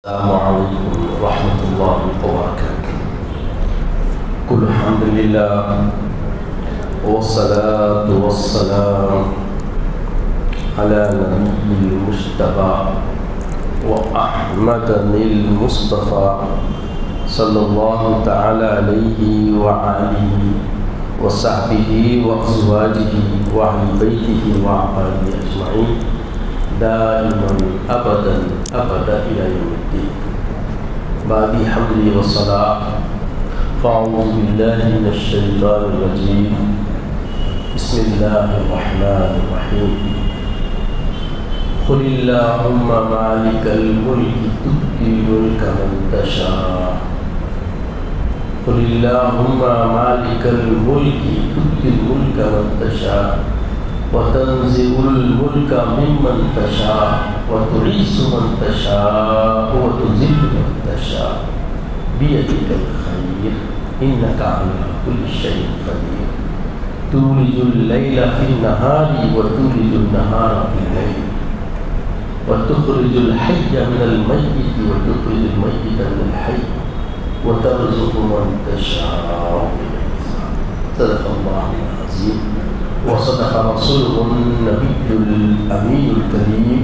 السلام عليكم ورحمة الله وبركاته. كل الحمد لله والصلاة والسلام على نبي المجتبى وأحمد المصطفى صلى الله تعالى عليه وآله وصحبه وأزواجه وأهل بيته وأحبابه أجمعين دائما أبدا إلى يوم الدين. بعد حمدي والصلاة فأعوذ بالله من الشيطان الرجيم. بسم الله الرحمن الرحيم. قل اللهم مالك الملك تؤتي الملك من تشاء. قل اللهم مالك الملك تؤتي الملك من تشاء وتنزع الملك ممن تشاء وتعز من تشاء وتذل من تشاء بيدك الخير إنك على كل شيء قدير. تولج الليل في النهار وتولج النهار في الليل وتخرج الحي من الميت وتخرج الميت من الحي وترزق من تشاء. صدق الله العظيم وصدق رسوله النبي الأمين الكريم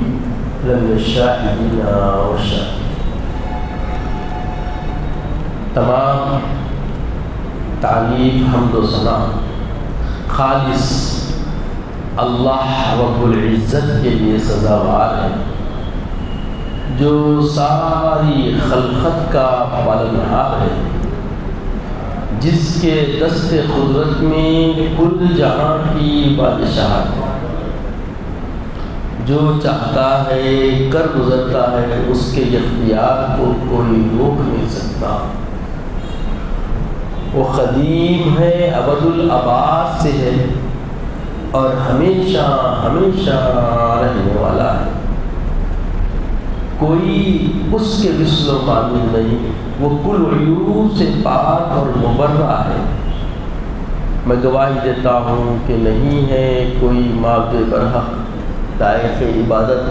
لمن الشاهدين والشاهدين. تمام تعریف حمد و ثنا خالص اللہ رب العزت کے لیے سزاوار ہے، جو ساری خلقت کا پالنہار ہے، جس کے دست قدرت میں کل جہاں کی بادشاہت ہے، جو چاہتا ہے کر گزرتا ہے، اس کے اختیار کو کوئی روک نہیں سکتا. وہ قدیم ہے، ابد الآباد سے ہے اور ہمیشہ رہنے والا ہے. کوئی اس کے مثل و مانند نہیں. وہ کل عیوب سے پاک اور مبرہ ہے. میں گواہی دیتا ہوں کہ نہیں ہے کوئی معبود برحق لائق عبادت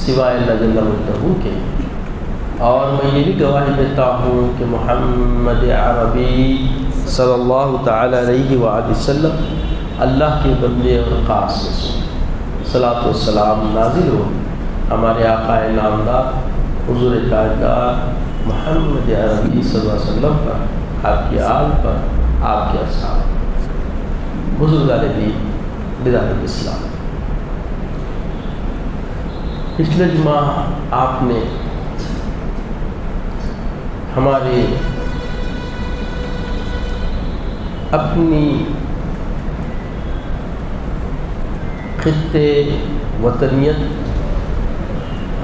سوائے اللہ جل وجلہ کے، اور میں یہ بھی گواہی دیتا ہوں کہ محمد عربی صلی اللہ تعالی علیہ وآلہ وسلم اللہ کے بندے اور خاص میں سے. صلاۃ و سلام نازل ہو ہمارے آقا نامدار حضور کائنات محمد عربی صلی اللہ علیہ وسلم پر، آپ کی آل پر، آپ کے اصحاب، بزرگان دین، بیدار اسلام. پچھلے جمعہ آپ نے ہمارے اپنی خطے وطنیت،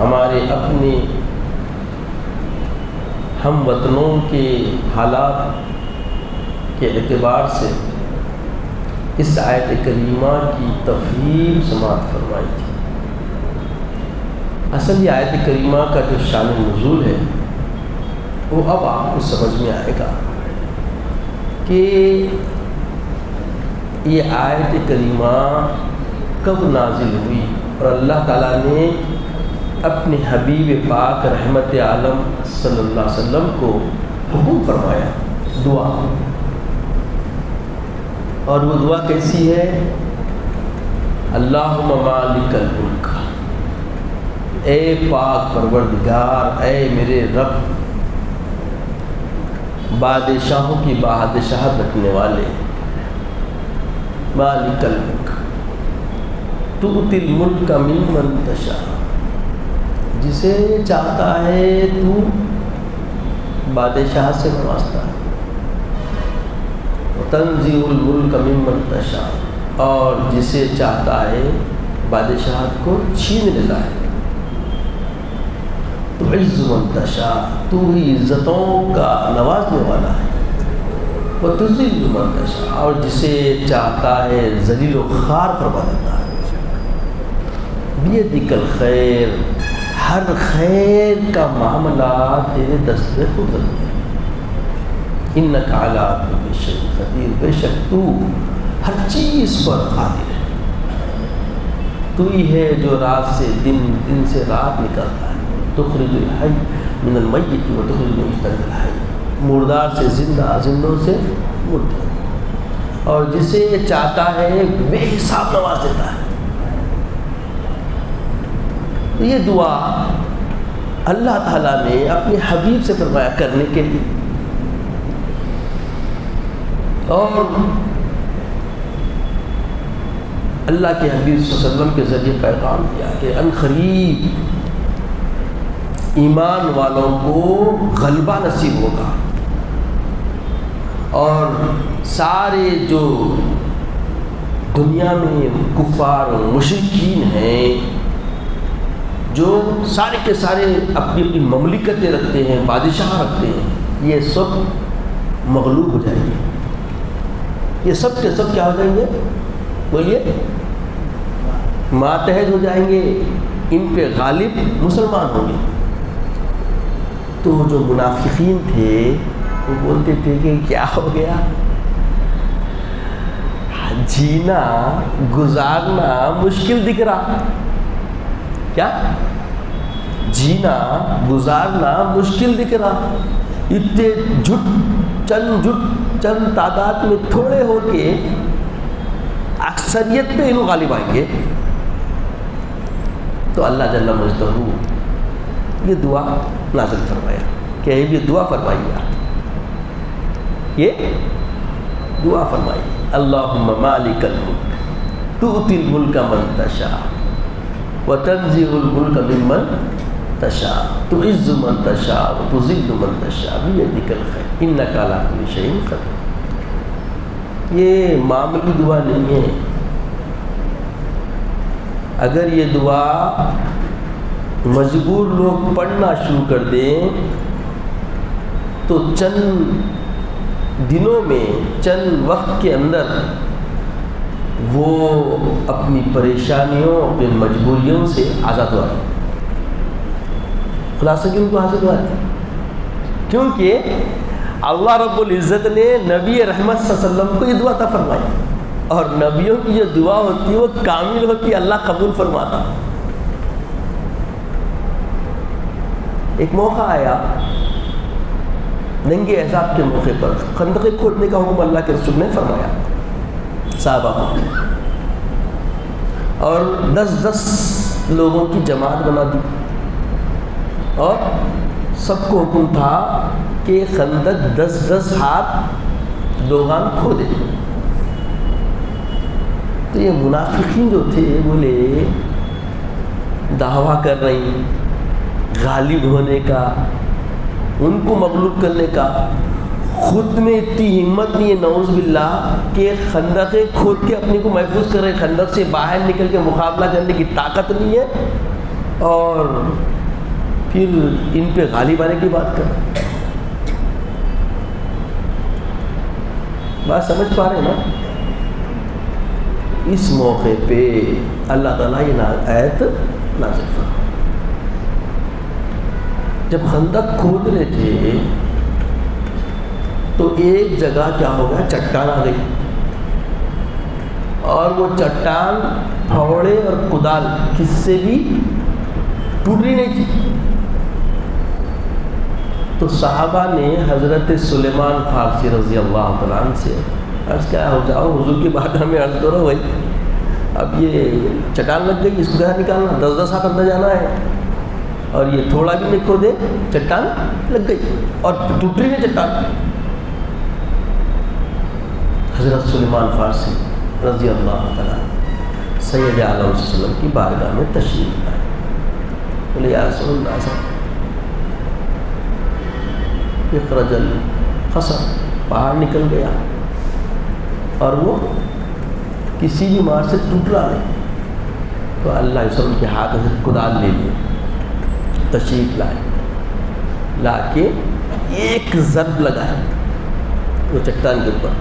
ہمارے اپنے ہم وطنوں کے حالات کے اعتبار سے اس آیت کریمہ کی تفہیم سماعت فرمائی تھی. اصل یہ آیت کریمہ کا جو شان نزول ہے وہ اب آپ کو سمجھ میں آئے گا کہ یہ آیت کریمہ کب نازل ہوئی اور اللہ تعالیٰ نے اپنے حبیب پاک رحمت عالم صلی اللہ علیہ وسلم کو حکم فرمایا دعا. اور وہ دعا کیسی ہے؟ اللہم مالک الملک، اے پاک پروردگار، اے میرے رب، بادشاہوں کی بادشاہت رکھنے والے، مالک الملک تؤتی الملک ممن تشاء، جسے چاہتا ہے تو بادشاہ سے نوازتا ہے، تنزع الملک ممن تشاء، اور جسے چاہتا ہے بادشاہت کو چھین لیتا ہے، تعز من تشاء، تو ہی عزتوں کا نوازنے والا ہے، وتذل من تشاء، اور جسے چاہتا ہے ذلیل و خوار فرما دیتا ہے. بیدک الخیر، ہر خیر کا معاملہ تیرے دست قدرت میں. انک علی کل شیء قدیر، بے شک تو ہر چیز پر قادر ہے. تو ہی ہے جو رات سے دن، دن سے رات نکلتا ہے. تخرج الحی من المیت وتخرج المیت من الحی، مردار سے زندہ، زندوں سے مردہ، اور جسے چاہتا ہے بے حساب نواز دیتا ہے۔ یہ دعا اللہ تعالیٰ نے اپنے حبیب سے فرمایا کرنے کے لیے، اور اللہ کے حبیب صلی اللہ علیہ وسلم کے ذریعے پیغام دیا کہ ان قریب ایمان والوں کو غلبہ نصیب ہوگا، اور سارے جو دنیا میں کفار و مشرکین ہیں، جو سارے کے سارے اپنی اپنی مملکتیں رکھتے ہیں، بادشاہ رکھتے ہیں، یہ سب مغلوب ہو جائیں گے۔ یہ سب کے سب کیا ہو جائیں گے؟ بولیے، ماتحت ہو جائیں گے، ان پہ غالب مسلمان ہوں گے۔ تو جو منافقین تھے وہ بولتے تھے کہ کیا ہو گیا، جینا گزارنا مشکل دکھ رہا، کیا جینا گزارنا مشکل دکھ رہا، اتنے چند تعداد میں تھوڑے ہو کے اکثریت پہ انہوں غالب آئیں گے۔ تو اللہ جل مجدہ یہ دعا نازل فرمایا کہ یہ دعا فرمائیے، یہ دعا فرمائی، اللہم مالک الملک تؤتی الملک من تشاء وتنزع الملک ممن تشاء تعز من تشاء وتذل من تشاء بیدک الخیر انک علی کل شیء قدیر۔ یہ معمولی دعا نہیں ہے۔ اگر یہ دعا مجبور لوگ پڑھنا شروع کر دیں تو چند دنوں میں، چند وقت کے اندر وہ اپنی پریشانیوں، اپنی مجبوریوں سے آزاد ہوا۔ خلاصہ کیوں کو حاصل ہوا ہے؟ کیونکہ اللہ رب العزت نے نبی رحمت صلی اللہ علیہ وسلم کو یہ دعا عطا فرمائی، اور نبیوں کی جو دعا ہوتی ہے وہ کامل ہوتی ہے، اللہ قبول فرماتا۔ ایک موقع آیا ننگے احزاب کے موقع پر، خندق کھودنے کا حکم اللہ کے رسول نے فرمایا صحابہ کو، اور 10 لوگوں کی جماعت بنا دی، اور سب کو حکم تھا کہ خندق 10 ہاتھ لوگان کھودے۔ تو یہ منافقین جو تھے بولے دعویٰ کر رہی غالب ہونے کا، ان کو مغلوب کرنے کا، خود میں اتنی ہمت نہیں ہے نعوذ باللہ کہ خندق کھود کے اپنے کو محفوظ کر رہے، خندق سے باہر نکل کے مقابلہ کرنے کی طاقت نہیں ہے، اور پھر ان پہ غالب آنے کی بات کر رہے ہیں۔ بات سمجھ پا رہے ہیں نا؟ اس موقع پہ اللہ تعالیٰ یہ آیت نازل فرمائی۔ جب خندق کھود رہے تھے تو ایک جگہ کیا ہو گیا، چٹان آ گئی، اور وہ چٹان پھاوڑے اور کدال کس سے بھی ٹوٹ رہی نہیں تھی۔ تو صحابہ نے حضرت سلیمان فارسی رضی اللہ تعالیٰ عنہ سے عرض کیا، ہو جاؤ حضور کی بات ہمیں عرض کرو بھائی، اب یہ چٹان لگ گئی، اس کو کیا نکالنا، 10 ہاتھ اندر جانا ہے، اور یہ تھوڑا بھی نہیں کھودے چٹان لگ گئی اور ٹوٹ رہی ہے چٹان۔ حضرت سلیمان فارسی رضی اللہ تعالیٰ سید عالم صلی اللہ علیہ وسلم کی بارگاہ میں تشریف لائے، بولے یا رسول اللہ صاحب اخرج القصر، باہر نکل گیا اور وہ کسی بھی مار سے ٹوٹ رہا نہیں۔ تو اللہ علیہ وسلم کے ہاتھ سے کدال لے لیے، تشریف لائے، لا کے ایک ضرب لگائے وہ چٹان کے اوپر،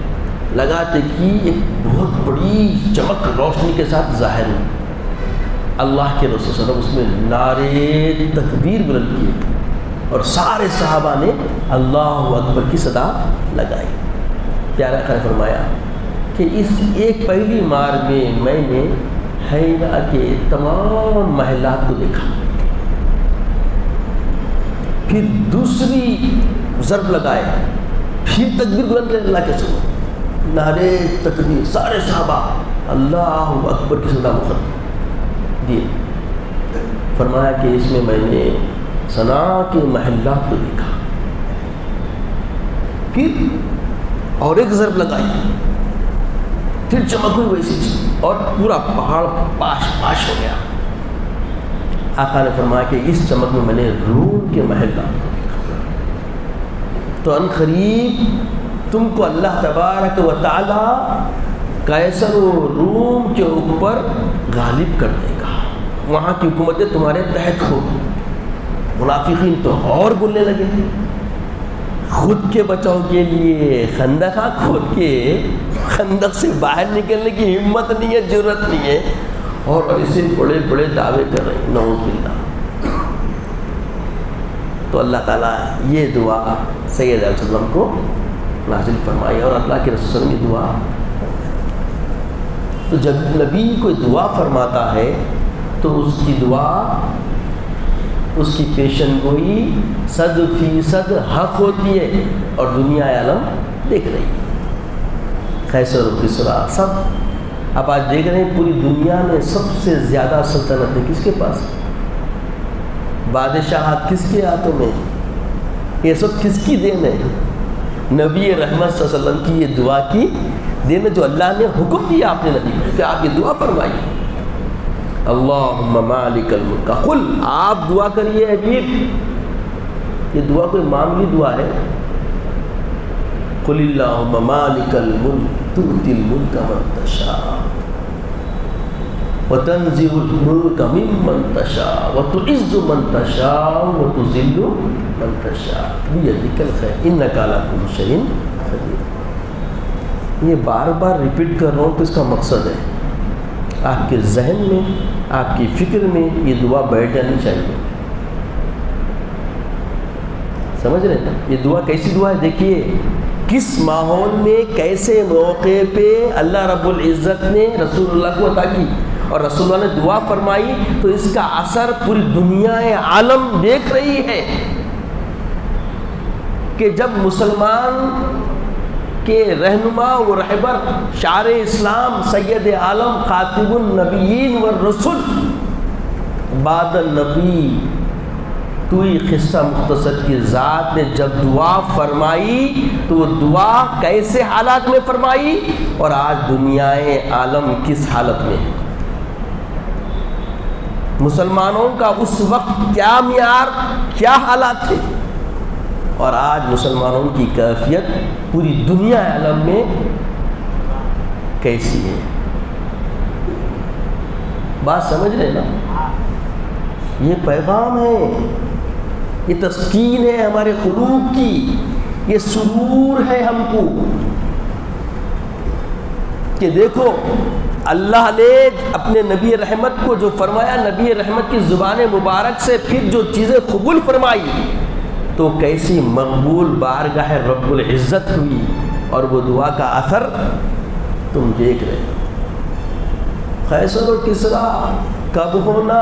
لگاتے کہ ایک بہت بڑی چمک روشنی کے ساتھ ظاہر ہوئی۔ اللہ کے رسول صلی اللہ علیہ وسلم اس میں نعرے تکبیر بلند کیے، اور سارے صحابہ نے اللہ اکبر کی صدا لگائی۔ پیارا آقا نے فرمایا کہ اس ایک پہلی مار میں نے حیرہ کے تمام محلات کو دیکھا، پھر دوسری ضرب لگائے، پھر تکبیر بلند کرے اللہ کے سامنے، نعرے تکبیر، سارے صحابہ اللہ اکبر کی صدا مخاطب دیے۔ فرمایا کہ اس میں نے ثنا کے محلات کو دیکھا۔ پھر اور ایک ضرب لگائی، پھر چمک ہوئی ویسی چیز، اور پورا پہاڑ پاش پاش ہو گیا۔ آقا نے فرمایا کہ اس چمک میں نے روم کے محلات کو دیکھا۔ تو ان قریب تم کو اللہ تبارک و تعالی قیصر و روم کے اوپر غالب کر دے گا، وہاں کی حکومتیں تمہارے تحت ہوگی۔ منافقین تو اور بولنے لگے، خود کے بچاؤ کے لیے خندق کھود کے خندق سے باہر نکلنے کی ہمت نہیں ہے، جرت نہیں ہے، اور ایسے بڑے بڑے دعوے کر رہے ہیں، نعوذ باللہ۔ تو اللہ تعالیٰ یہ دعا سید علیہ السلام کو نازل فرمائی، اور اللہ کے رسول صلی اللہ علیہ وسلم کی دعا۔ تو جب نبی کوئی دعا فرماتا ہے تو اس کی دعا، اس کی پیشن گوئی 100% حق ہوتی ہے، اور دنیا عالم دیکھ رہی ہے۔ قیصر و کسریٰ سب اب آج دیکھ رہے ہیں، پوری دنیا میں سب سے زیادہ سلطنتیں کس کے پاس، بادشاہت کس کے ہاتھوں میں، یہ سب کس کی دین ہے؟ نبی رحمت صلی اللہ علیہ وسلم کی یہ دعا کی دین ہے، جو اللہ نے حکم دیا اپنے نبی کو کہ آپ یہ دعا فرمائیے، اللہم مالک الملک، قل، آپ دعا کریے حبیب۔ یہ دعا کوئی معمولی دعا ہے؟ قل اللہم مالک الملک تؤتی الملک من تشاء وتنزع الملک ممن تشاء وتعز من تشاء وتذل من تشاء بیدک الخیر انک علی کل شیء قدیر۔ یہ بار بار ریپیٹ کر رہا ہوں تو اس کا مقصد ہے آپ کے ذہن میں، آپ کی فکر میں یہ دعا بیٹھ جانی چاہیے۔ سمجھ رہے ہیں یہ دعا کیسی دعا ہے؟ دیکھیے کس ماحول میں، کیسے موقع پہ اللہ رب العزت نے رسول اللہ کو عطا کی، اور رسول اللہ نے دعا فرمائی تو اس کا اثر پوری دنیا عالم دیکھ رہی ہے کہ جب مسلمان کے رہنما و رہبر شعار اسلام سید عالم خاتم النبیین والرسل بعد النبی توئی قصہ مختصر کی ذات نے جب دعا فرمائی تو وہ دعا کیسے حالات میں فرمائی، اور آج دنیا عالم کس حالت میں ہے، مسلمانوں کا اس وقت کیا معیار، کیا حالات تھے، اور آج مسلمانوں کی کیفیت پوری دنیا عالم میں کیسی ہے۔ بات سمجھ رہے نا؟ یہ پیغام ہے، یہ تسکین ہے ہمارے قلوب کی، یہ سرور ہے ہم کو کہ دیکھو اللہ نے اپنے نبی رحمت کو جو فرمایا، نبی رحمت کی زبان مبارک سے پھر جو چیزیں قبول فرمائی تو کیسی مقبول بارگاہ رب العزت ہوئی، اور وہ دعا کا اثر تم دیکھ رہے ہو۔ قیصر و کسریٰ کب ہونا،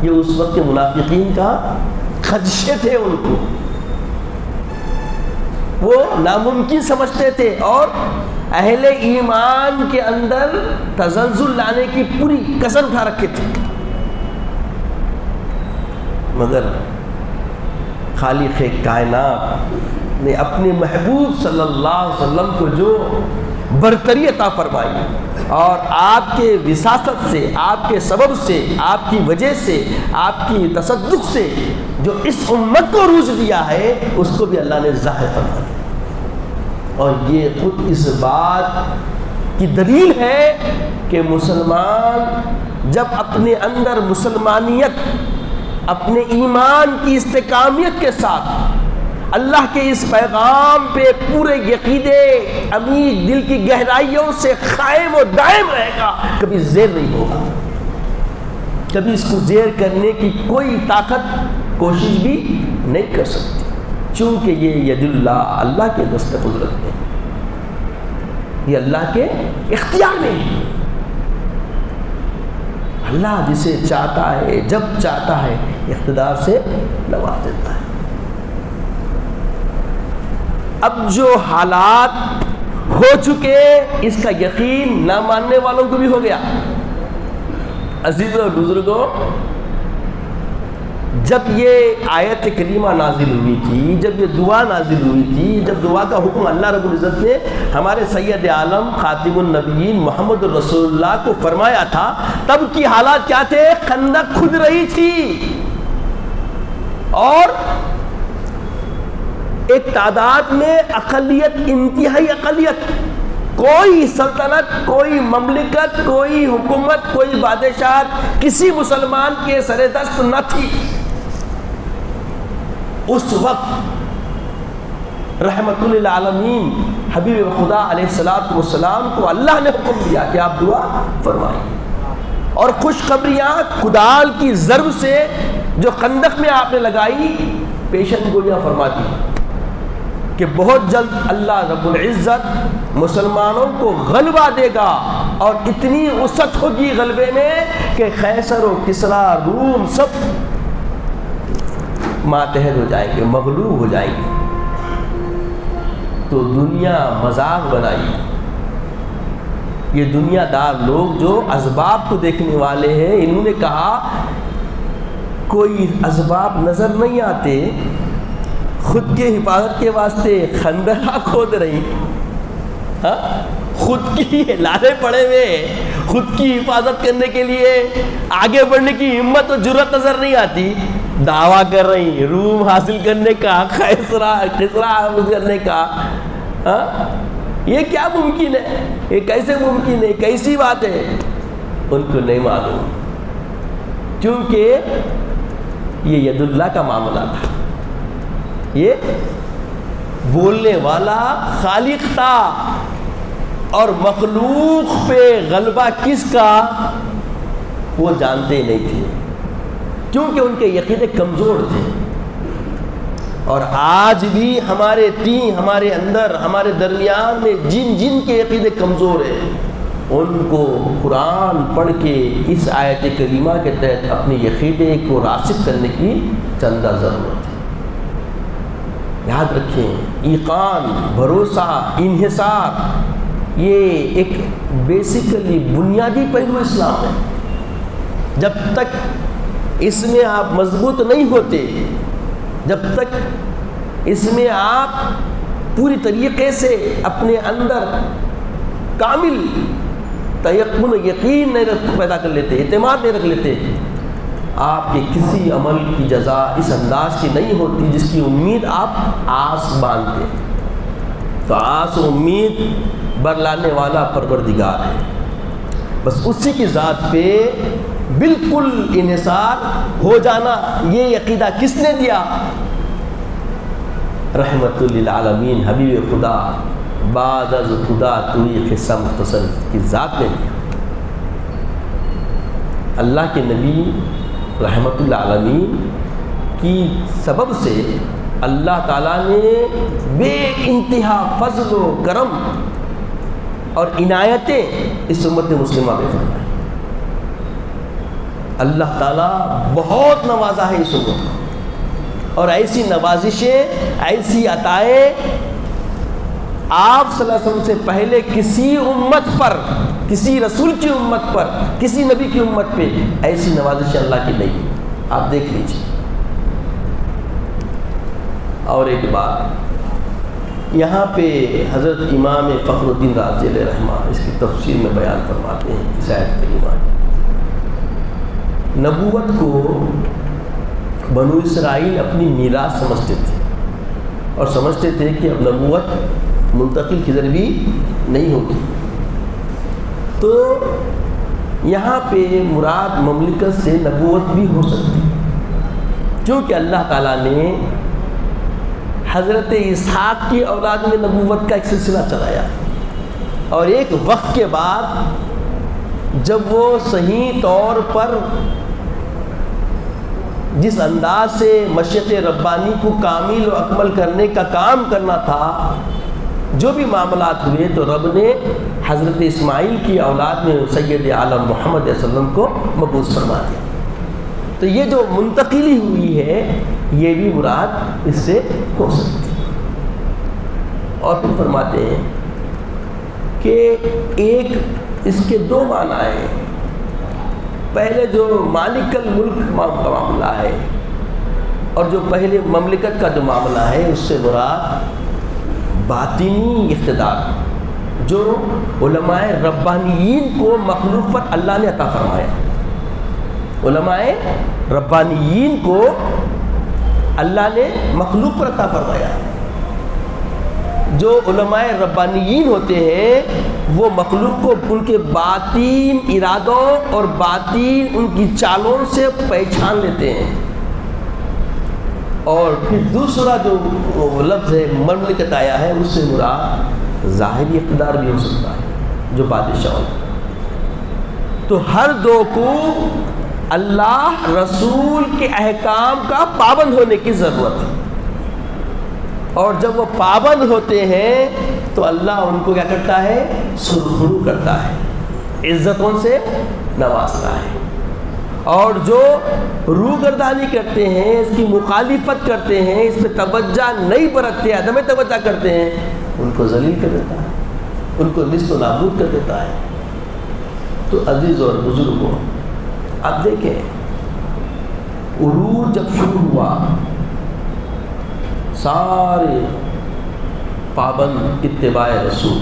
یہ اس وقت کے منافقین کا خدشے تھے، ان کو وہ ناممکن سمجھتے تھے، اور اہل ایمان کے اندر تزلزل لانے کی پوری قسم اٹھا رکھے تھے، مگر خالق کائنات نے اپنے محبوب صلی اللہ علیہ وسلم کو جو برتری عطا فرمائی، اور آپ کے وساطت سے، آپ کے سبب سے، آپ کی وجہ سے، آپ کی تصدق سے جو اس امت کو عروج دیا ہے، اس کو بھی اللہ نے ظاہر فرما دیا۔ اور یہ خود اس بات کی دلیل ہے کہ مسلمان جب اپنے اندر مسلمانیت، اپنے ایمان کی استقامیت کے ساتھ اللہ کے اس پیغام پہ پورے یقیدے عمیق دل کی گہرائیوں سے قائم و دائم رہے گا، کبھی زیر نہیں ہوگا، کبھی اس کو زیر کرنے کی کوئی طاقت کوشش بھی نہیں کر سکتی، چونکہ یہ ید اللہ، اللہ کے دست قدرت میں، یہ اللہ کے اختیار میں ہے۔ اللہ جسے چاہتا ہے جب چاہتا ہے اقتدار سے نواز دیتا ہے۔ اب جو حالات ہو چکے اس کا یقین نہ ماننے والوں کو بھی ہو گیا۔ عزیزوں اور بزرگوں، جب یہ آیت کریمہ نازل ہوئی تھی، جب یہ دعا نازل ہوئی تھی، جب دعا کا حکم اللہ رب العزت نے ہمارے سید عالم خاتم النبیین محمد رسول اللہ کو فرمایا تھا، تب کی حالات کیا تھے؟ خندق کھد رہی تھی، اور ایک تعداد میں اقلیت، انتہائی اقلیت، کوئی سلطنت، کوئی مملکت، کوئی حکومت، کوئی بادشاہت کسی مسلمان کے سر دست نہ تھی۔ اس وقت رحمت للعالمین حبیب خدا علیہ السلام کو اللہ نے حکم دیا کہ آپ دعا فرمائیں، اور خوشخبریاں کدال کی ضرب سے جو خندق میں آپ نے لگائی پیشن گوئیاں فرما دی کہ بہت جلد اللہ رب العزت مسلمانوں کو غلبہ دے گا، اور اتنی وسعت ہوگی غلبے میں کہ قیصر و کسریٰ، روم سب ماتحت ہو جائیں گے، مغلوب ہو جائیں گے۔ تو دنیا مذاق بنائی، یہ دنیا دار لوگ جو اسباب کو دیکھنے والے ہیں، انہوں نے کہا کوئی اسباب نظر نہیں آتے، خود کے حفاظت کے واسطے خندقہ کھود رہی، خود کی لالے پڑے ہوئے، خود کی حفاظت کرنے کے لیے آگے بڑھنے کی ہمت و جرأت نظر نہیں آتی، دعویٰ کر رہی روم حاصل کرنے کا، کسریٰ حاصل کرنے کا۔ یہ کیا ممکن ہے؟ یہ کیسے ممکن ہے؟ کیسی بات ہے؟ ان کو نہیں معلوم، کیونکہ یہ ید اللہ کا معاملہ تھا، یہ بولنے والا خالق تھا، اور مخلوق پہ غلبہ کس کا وہ جانتے نہیں تھے، کیونکہ ان کے عقیدے کمزور تھے۔ اور آج بھی ہمارے اندر، ہمارے درمیان میں جن کے عقیدے کمزور ہیں، ان کو قرآن پڑھ کے اس آیت کریمہ کے تحت اپنے عقیدے کو راسخ کرنے کی چندہ ضرورت ہے۔ یاد رکھیں، ایقان، بھروسہ، انحصار، یہ ایک بیسیکلی بنیادی پہلو اسلام ہے۔ جب تک اس میں آپ مضبوط نہیں ہوتے، جب تک اس میں آپ پوری طریقے سے اپنے اندر کامل تیقن و یقین نہیں پیدا کر لیتے، اعتماد نہیں رکھ لیتے، آپ کے کسی عمل کی جزا اس انداز کی نہیں ہوتی جس کی امید آپ آس باندھتے۔ تو آس و امید برلانے والا پروردگار ہے، بس اسی کی ذات پہ بالکل انحصار ہو جانا، یہ عقیدہ کس نے دیا؟ رحمت للعالمین حبیب خدا بعد از خدا توی قصہ مختصر کی ذات نے دیا۔ اللہ کے نبی رحمت للعالمین کی سبب سے اللہ تعالیٰ نے بے انتہا فضل و کرم اور عنایتیں اس امت مسلمہ میں فرمائیں۔ اللہ تعالیٰ بہت نوازا ہے اس امت کو، اور ایسی نوازشیں، ایسی عطائیں آپ صلی اللہ علیہ وسلم سے پہلے کسی امت پر، کسی رسول کی امت پر، کسی نبی کی امت پہ ایسی نوازشیں اللہ کی نہیں، آپ دیکھ لیجیے۔ اور ایک بات یہاں پہ حضرت امام فخر الدین رازی علیہ رحمہ اس کی تفسیر میں بیان فرماتے ہیں، اس آیت کریمہ نبوت کو بنو اسرائیل اپنی میراث سمجھتے تھے، اور سمجھتے تھے کہ اب نبوت منتقل کدھر بھی نہیں ہوگی۔ تو یہاں پہ مراد مملکت سے نبوت بھی ہو سکتی، کیونکہ اللہ تعالیٰ نے حضرت اسحاق کی اولاد میں نبوت کا ایک سلسلہ چلایا، اور ایک وقت کے بعد جب وہ صحیح طور پر جس انداز سے مشیت ربانی کو کامل و اکمل کرنے کا کام کرنا تھا، جو بھی معاملات ہوئے، تو رب نے حضرت اسماعیل کی اولاد میں سید عالم محمد صلی اللہ علیہ وسلم کو مبعوث فرما دیا۔ تو یہ جو منتقلی ہوئی ہے، یہ بھی مراد اس سے ہو سکتی ہے۔ اور پھر فرماتے ہیں کہ ایک اس کے دو معنی ہیں. پہلے جو مالک الملک کا معاملہ ہے اور جو پہلے مملکت کا جو معاملہ ہے اس سے مراد باطنی اقتدار جو علماء ربانیین کو مخلوق پر اللہ نے عطا فرمایا. علماء ربانیین کو اللہ نے مخلوق پر عطا فرمایا. جو علماء ربانیین ہوتے ہیں وہ مخلوق کو ان کے باطین ارادوں اور باطین ان کی چالوں سے پہچان لیتے ہیں. اور پھر دوسرا جو لفظ ہے مملکت آیا ہے اس سے مراد ظاہری اقتدار بھی ہو سکتا ہے جو بادشاہ. تو ہر دو کو اللہ رسول کے احکام کا پابند ہونے کی ضرورت ہے. اور جب وہ پابند ہوتے ہیں تو اللہ ان کو کیا کرتا ہے؟ سرخرو کرتا ہے، عزتوں سے نوازتا ہے. اور جو روگردانی کرتے ہیں، اس کی مخالفت کرتے ہیں، اس پہ توجہ نہیں برتتے، عدم توجہ کرتے ہیں، ان کو ذلیل کر دیتا ہے، ان کو نیست و نابود کر دیتا ہے. تو عزیز اور بزرگوں، اب دیکھیں عروج جب شروع ہوا سارے پابند اتباع رسول،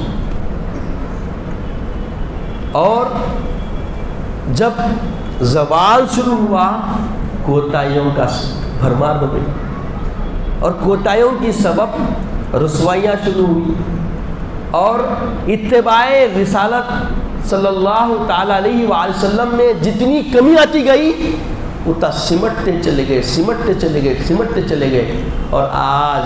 اور جب زوال شروع ہوا کوتاہیوں کا بھرمار ہو گئی، اور کوتاہیوں کی سبب رسوائیاں شروع ہوئی، اور اتباع رسالت صلی اللہ تعالیٰ علیہ وآلہ وسلم میں جتنی کمی آتی گئی اتنا سمٹتے چلے گئے. اور آج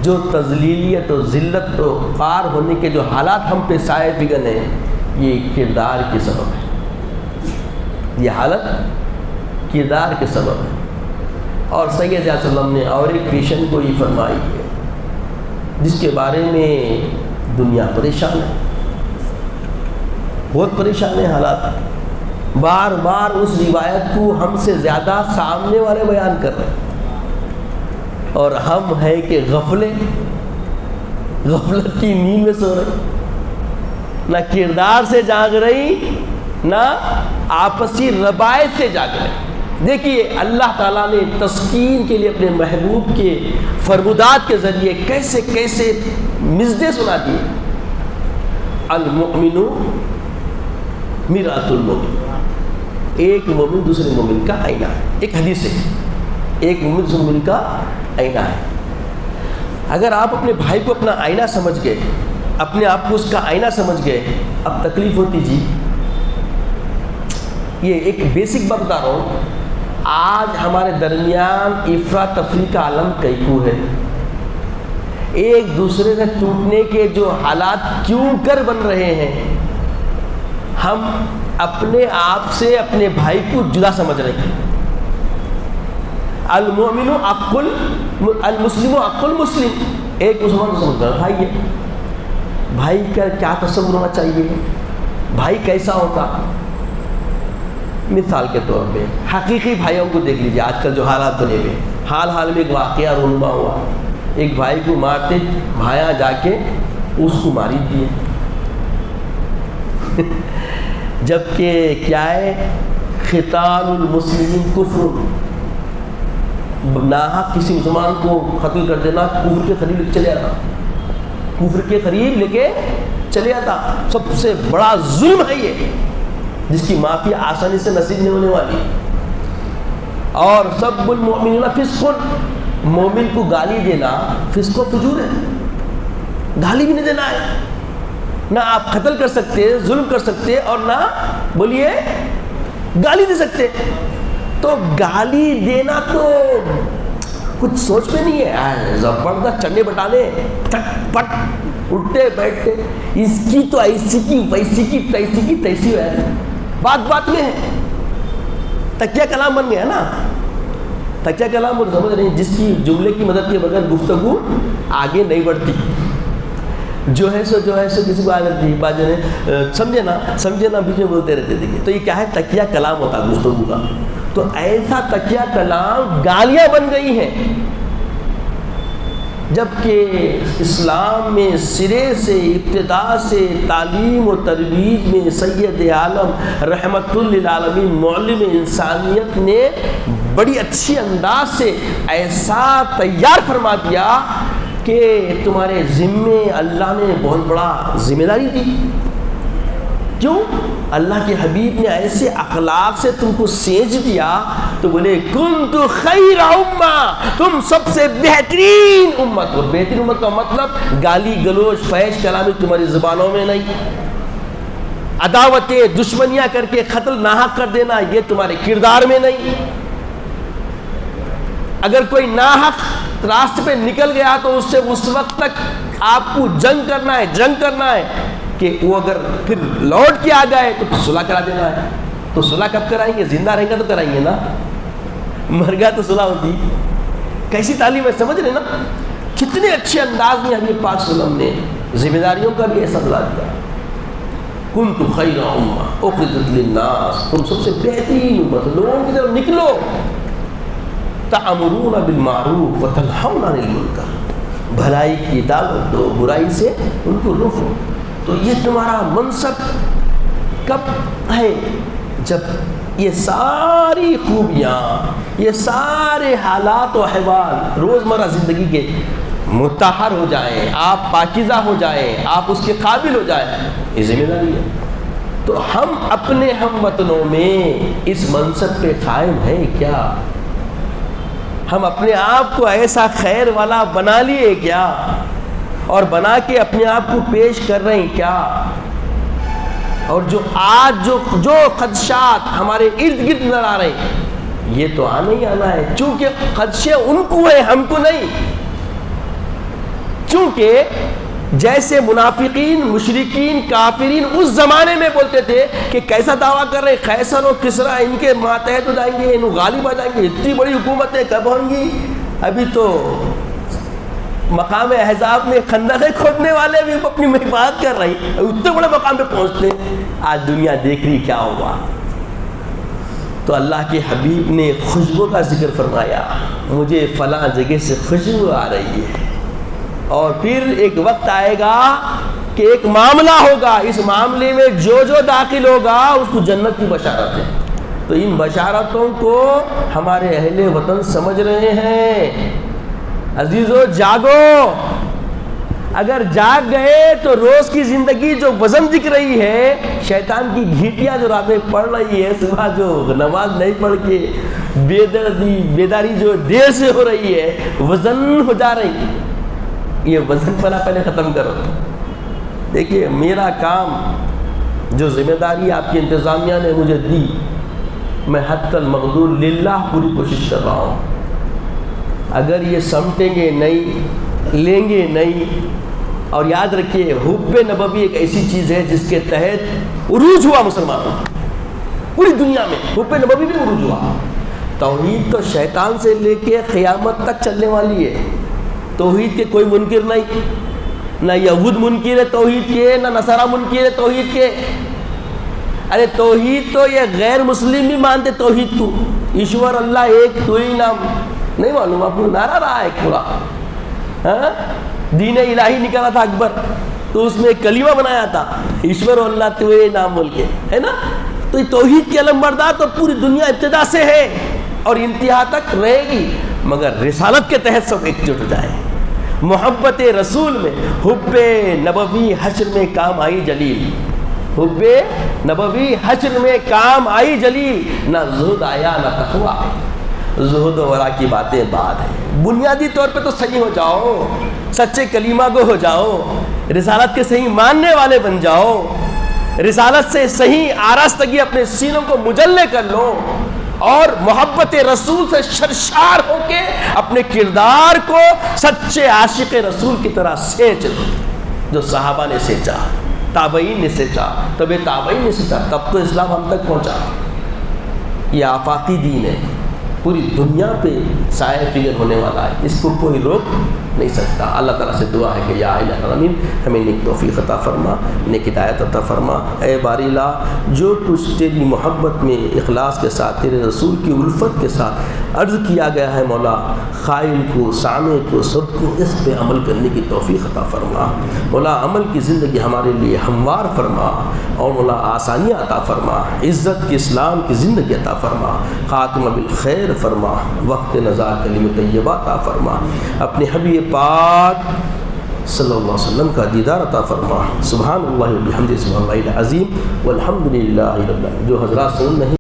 جو تذلیلیت و ذلت و خوار ہونے کے جو حالات ہم پہ سائے فگن ہیں یہ کردار کے سبب ہے. یہ حالت کردار کے سبب ہے. اور سید علیہ وسلم نے اور ایک پیشن کو یہ فرمائی ہے جس کے بارے میں دنیا پریشان ہے، بہت پریشان ہے حالات. بار بار اس روایت کو ہم سے زیادہ سامنے والے بیان کر رہے ہیں، اور ہم ہے کہ غفلت کی نیند میں سو رہے، نہ کردار سے جاگ رہی نہ آپسی ربائط سے جاگ رہے. دیکھیے اللہ تعالیٰ نے تسکین کے لیے اپنے محبوب کے فرمودات کے ذریعے کیسے کیسے مزدے سنا دیے. المؤمن مرآۃ المؤمن، ایک مومن دوسرے مومن کا آئینہ ہے. ایک حدیث ہے ایک مومن دوسرے مومن کا آئینہ ہے. اگر آپ اپنے بھائی کو اپنا آئینہ سمجھ گئے، اپنے آپ کو اس کا آئینہ سمجھ گئے، اب تکلیف ہوتی جی. یہ ایک بیسک بات بتا رہا ہوں. آج ہمارے درمیان افراتفری کا عالم کیکو ہے. ایک دوسرے سے ٹوٹنے کے جو حالات کیوں کر بن رہے ہیں، ہم اپنے آپ سے اپنے بھائی کو جدا سمجھ رہے ہیں. المؤمن اخو المسلم اخو المسلم، ایک مسلمان کو سمجھ رہا بھائی ہے. بھائی کا کیا تصور ہونا چاہیے، بھائی کیسا ہوتا. مثال کے طور پہ حقیقی بھائیوں کو دیکھ لیجیے آج کل جو حالات بنے ہوئے. حال میں ایک واقعہ رونما ہوا، ایک بھائی کو مارتے بھائیاں جا کے اس کو ماری دیے. جبکہ کیا ہے، قتال المسلمین کفر، ناحق کسی مسلمان کو قتل کر دینا کفر کے قریب لے چلے آتا، کفر کے قریب لے کے چلے آتا. سب سے بڑا ظلم ہے یہ، جس کی معافی آسانی سے نصیب نہیں ہونے والی. اور سب المؤمنین فسق، مومن کو گالی دینا فسق و فجور ہے. گالی بھی نہیں دینا ہے. نہ آپ قتل کر سکتے، ظلم کر سکتے، اور نہ بولیے گالی دے سکتے. تو گالی دینا تو کچھ سوچ میں نہیں ہے، زبردست چنے بٹانے چٹ پٹ اٹھتے بیٹھتے. اس کی تو ایسی کی ویسی کی تیسی کی تیسی ہے، بات میں ہے. تکیہ کلام بن گیا نا. تکیہ کلام اور سمجھ رہے ہیں جس کی جملے کی مدد کے بغیر گفتگو آگے نہیں بڑھتی. جو ہے سو کسی کو عادت نہیں، بات سمجھے نا بیچ میں بولتے رہتے تھے. تو یہ کیا ہے، تکیہ کلام ہوتا ہے گفتگو کا. تو ایسا تکیہ کلام گالیاں بن گئی ہیں. جبکہ اسلام میں سرے سے ابتدا سے تعلیم و ترویج میں سید عالم رحمت للعالمین معلم انسانیت نے بڑی اچھی انداز سے ایسا تیار فرما دیا کہ تمہارے ذمے اللہ نے بہت بڑا ذمہ داری دی. کیوں؟ اللہ کے حبیب نے ایسے اخلاق سے تم کو سینچ دیا تو بولے کنت خیر امہ، تم سب سے بہترین امت. اور بہترین امت کا مطلب گالی گلوچ فحش کلامی تمہاری زبانوں میں نہیں، عداوتیں دشمنیاں کر کے قتل ناحق کر دینا یہ تمہارے کردار میں نہیں. اگر کوئی ناحق راستے پہ نکل گیا تو اس سے اس وقت تک آپ کو جنگ کرنا ہے کہ وہ اگر پھر لوٹ کے آ جائے تو صلح کرا دینا ہے. تو صلح کب کرائیں گے؟ زندہ رہیں گے تو کرائیں گے نا، مر گیا تو صلح ہوتی. کیسی تعلیم ہے، سمجھ رہے نا؟ کتنے اچھے انداز میں حبیب پاک صلی اللہ علیہ وسلم نے ذمہ داریوں کا بھی ایسا دلا دیا. کنت خیر امہ اخرجت للناس، تم سب سے بہترین امت، لوگوں کی طرف نکلو. تأمرون بالمعروف وتنہون عن المنکر، بھلائی کی دعوت دو، برائی سے ان کو روکو. تو یہ تمہارا منصب کب ہے؟ جب یہ ساری خوبیاں، یہ سارے حالات و احوال روزمرہ زندگی کے متحر ہو جائیں، آپ پاکیزہ ہو جائیں، آپ اس کے قابل ہو جائیں. یہ ذمہ داری ہے. تو ہم اپنے ہم وطنوں میں اس منصب پہ قائم ہیں کیا؟ ہم اپنے آپ کو ایسا خیر والا بنا لیے کیا؟ اور بنا کے اپنے آپ کو پیش کر رہے ہیں کیا؟ اور جو آج جو خدشات ہمارے ارد گرد نظر آ رہے ہیں یہ تو آنا ہی آنا ہے، چونکہ خدشے ان کو ہیں، ہم کو نہیں. چونکہ جیسے منافقین، مشرکین، کافرین اس زمانے میں بولتے تھے کہ کیسا دعویٰ کر رہے ہیں قیصر و کسریٰ ان کے ماتحت ہو جائیں گے، ان غالب آ جائیں گے، اتنی بڑی حکومتیں کب ہوں گی؟ ابھی تو مقام احزاب میں خندقیں کھودنے والے بھی اپنی حفاظت کر رہی، اتنے بڑے مقام پہ پہنچتے. آج دنیا دیکھ رہی کیا ہوا. تو اللہ کے حبیب نے خوشبو کا ذکر فرمایا، مجھے فلاں جگہ سے خوشبو آ رہی ہے. اور پھر ایک وقت آئے گا کہ ایک معاملہ ہوگا، اس معاملے میں جو داخل ہوگا اس کو جنت کی بشارت ہے. تو ان بشارتوں کو ہمارے اہل وطن سمجھ رہے ہیں. عزیزو جاگو، اگر جاگ گئے تو روز کی زندگی جو وزن دکھ رہی ہے، شیطان کی گھیٹیاں جو رات میں پڑ رہی ہے، صبح جو نماز نہیں پڑھ کے بیداری جو دیر سے ہو رہی ہے، وزن ہو جا رہی ہے. یہ وزن پہلے ختم کرو. دیکھیے میرا کام، جو ذمہ داری آپ کی انتظامیہ نے مجھے دی، میں حتی المقدور للہ پوری کوشش کر رہا ہوں. اگر یہ سمٹیں گے نہیں، لیں گے نہیں. اور یاد رکھیے حب نبوی ایک ایسی چیز ہے جس کے تحت عروج ہوا مسلمانوں پوری دنیا میں. حب نبوی بھی عروج ہوا. توحید تو شیطان سے لے کے قیامت تک چلنے والی ہے. توحید کے کوئی منکر نہیں، نہ یہود منکر ہے توحید کے، نہ نصارہ منکر ہے توحید کے. ارے توحید تو یہ غیر مسلم بھی مانتے توحید کو. ایشور اللہ ایک، تو ہی نام نہیں معلوم آپ کو؟ نعرہ رہا ہے پورا. دین الہی نکالا تھا اکبر، تو اس میں کلمہ بنایا تھا ایشور اللہ تو ہی نام بول کے، ہے نا. تو یہ توحید کی علمبردار تو پوری دنیا ابتدا سے ہے اور انتہا تک رہے گی، مگر رسالت کے تحت سب ایکجٹ ہو جائے. محبت رسول میں حب نبوی حشر میں کام آئی جلیل. حب نبوی حشر میں کام آئی جلیل. نہ زہد آیا نہ تقویٰ. زہد و ورا کی باتیں بعد ہیں. بنیادی طور پہ تو صحیح ہو جاؤ، سچے کلیمہ گو ہو جاؤ، رسالت کے صحیح ماننے والے بن جاؤ، رسالت سے صحیح آراستگی اپنے سینوں کو مجلے کر لو، اور محبت رسول سے شرشار ہو کے اپنے کردار کو سچے عاشق رسول کی طرح سینچ لو، جو صحابہ نے سینچا، تابعین نے سینچا، تب تابعین نے سینچا، تب تو اسلام ہم تک پہنچا. یہ آفاقی دین ہے. پوری دنیا پہ سایہ فگر ہونے والا ہے، اس کو کوئی روک نہیں سکتا۔ اللہ تعالیٰ سے دعا ہے کہ یا الہ العالمین ہمیں نیک توفیق عطا فرما، نیک ہدایت عطا فرما۔ اے باری اللہ، جو کچھ تیری محبت میں اخلاص کے ساتھ، تیرے رسول کی الفت کے ساتھ عرض کیا گیا ہے مولا، خائن کو، سامع کو، سب کو اس پہ عمل کرنے کی توفیق عطا فرما مولا۔ عمل کی زندگی ہمارے لیے ہموار فرما اور مولا آسانیاں عطا فرما، عزت کی، اسلام کی زندگی عطا فرما، خاتمہ بالخیر فرما، وقت نزا کلمہ طیبہ عطا فرما، اپنے حبیب پاک صلی اللہ علیہ وسلم کا دیدار عطا فرما۔ سبحان اللہ و بحمدہ، سبحان اللہ العظیم والحمد للہ رب العالمین۔ جو حضرات سن نہیں